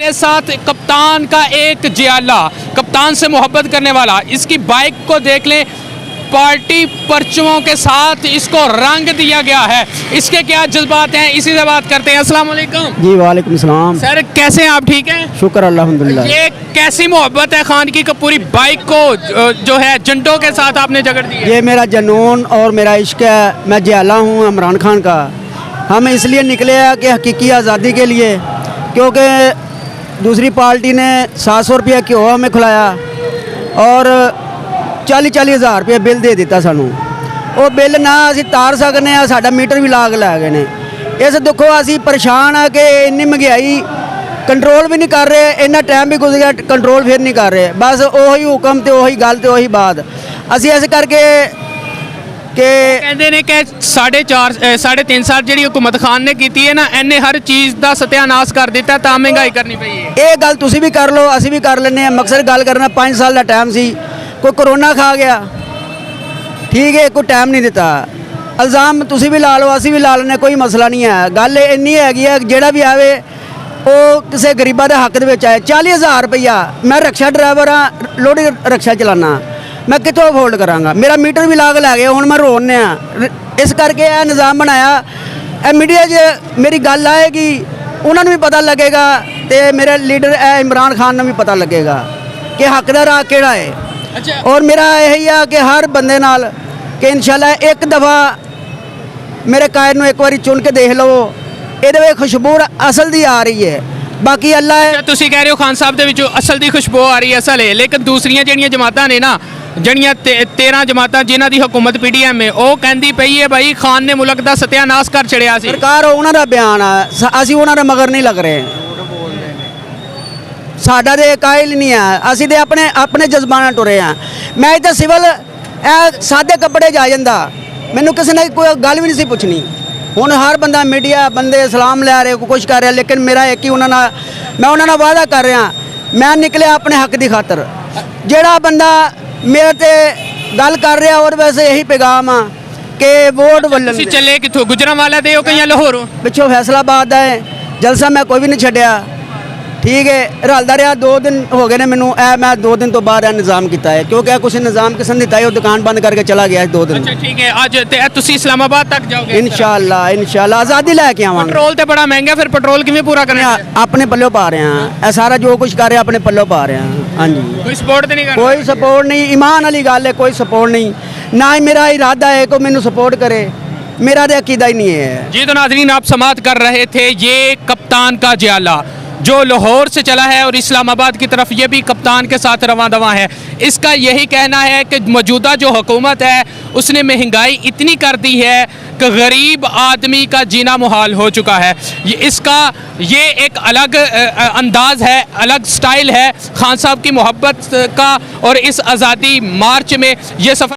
मेरे साथ कप्तान का एक जियाला, कप्तान से मोहब्बत करने वाला, इसकी बाइक को देख लें, पार्टी परचमों के साथ इसको रंग दिया गया है। इसके क्या जज्बात हैं, इसी से बात करते हैं। अस्सलाम वालेकुम। जी वालेकुम सलाम। सर कैसे हैं आप, ठीक हैं? शुक्र अल्हम्दुलिल्लाह। ये कैसी मोहब्बत है खान की पूरी बाइक को जो है झंडों के साथ आपने जकड़ दी है? ये मेरा जनून और मेरा इश्क है। मैं जियाला हूँ इमरान खान का। हम इसलिए निकले हैं कि हकीकी आज़ादी के लिए, क्योंकि दूसरी पार्टी ने 700 रुपया घ्यो हमें खिलाया और 40-40 हज़ार रुपया बिल दे दिता सानू। वो बिल ना असी तार सकने, साडा मीटर भी ला के लै गए ने। इस दुखों असी परेशान आ कि इन्नी महंगाई कंट्रोल भी नहीं कर रहे, इन्ना टाइम भी गुजर गया, कंट्रोल फिर नहीं कर रहे। बस उही हुक्म तो उही गल तो उही बात। असी इस करके कि कहते ने कि 3.5 साल जी हुकूमत खान ने की है ना, इन्हें हर चीज़ का सत्यानाश कर दिता, तो महंगाई करनी पई है। ये गल तुसी भी कर लो, असी भी कर लेने। मकसद गल करना 5 साल का टाइम सी, कोई कोरोना खा गया, ठीक है, कोई टाइम नहीं दिता। इल्ज़ाम तुसी भी ला लो, असी भी ला लेने, कोई मसला नहीं है। गल इन्नी हैगी है, जेड़ा भी आवे वो किसी गरीबा के हक दे आए। 40 हज़ार रुपया, मैं रक्षा ड्राइवर हाँ, लोडी रक्षा चलाना, मैं कितों अफोर्ड करांगा? मेरा मीटर भी ला के लै गए, हुण मैं रोने इस करके यह निज़ाम बनाया। मीडिया 'च मेरी गल आएगी, उन्होंने भी पता लगेगा, तो मेरे लीडर इमरान खान ने भी पता लगेगा कि हक दा राह केड़ा है। अच्छा। और मेरा यही है कि हर बंदे नाल कि इंशाल्लाह एक दफ़ा मेरे कायद नूं एक बारी चुन के देख लो, ये खुशबू असल दी आ रही है। बाकी अल्लाह है। तुसी कह रहे हो खान साहब दे विचों असल दी खुशबू आ रही है, असल है, लेकिन दूसरियां जड़ियां जमातां ने ना, जड़ियां 13 जमातां जिन्हां दी हुकूमत PDM है, वो कहंदी पई है भाई खान ने मुल्क दा सत्यानाश कर छड़िया सी। सरकार उन्हां दा बयान है, असी उन्हां दे मगर नहीं लग रहे। साडा ते कायल नहीं है, असी ते अपने जज्बां नाल टुरे हैं। मैं इत्थे सिविल सादे कपड़े जा जांदा, मैनूं किसी ने कोई गल भी नहीं सी पुछनी। हुण हर बंदा मीडिया बंदे सलाम लै रहे, कुछ कर रहा, लेकिन मेरा एक ही मैं उन्हां नाल वादा कर रहा, मैं निकलिया अपने हक की खातर। जेड़ा बंदा मेरे ते गल कर रहा, और वैसे यही पैगाम आ कि वोट वल्लन तुसी चले किथों, गुजरांवाला दे हो कि लाहौरों? पिछों फैसलाबाद दा है। जलसा मैं कोई भी नहीं छड्डिया, ठीक है, रलदा रहा। 2 दिन हो गए ने मैनू, मैं 2 दिन तो बाद निज़ाम किया है, क्योंकि कुछ निज़ाम किसन दिता है, वो दुकान बंद करके चला गया 2 दिन। अच्छा ठीक है, आज तुसी इस्लामाबाद तक जाओगे? इंशाअल्लाह आज़ादी लैके आवांगे। पेट्रोल तो बड़ा महंगा, फिर पेट्रोल किवें पूरा करना? अपने पल्लों पा रहे हैं, यह सारा जो कुछ कर रहे हैं अपने पल्लों पा रहे हैं। हाँ जी, कोई सपोर्ट तो नहीं कर? कोई सपोर्ट नहीं, ईमान वाली गल है, कोई सपोर्ट नहीं। ना ही मेरा इरादा है कि मैनू सपोर्ट करे, मेरा तो अकीदा ही नहीं है। जी तो नाज़रीन, आप समाअत कर रहे थे, ये कप्तान का जियाला जो लाहौर से चला है और इस्लामाबाद की तरफ ये भी कप्तान के साथ रवां दवां है। इसका यही कहना है कि मौजूदा जो हुकूमत है उसने महंगाई इतनी कर दी है कि गरीब आदमी का जीना मुहाल हो चुका है। ये एक अलग अंदाज़ है, अलग स्टाइल है खान साहब की मोहब्बत का। और इस आज़ादी मार्च में ये सफ़र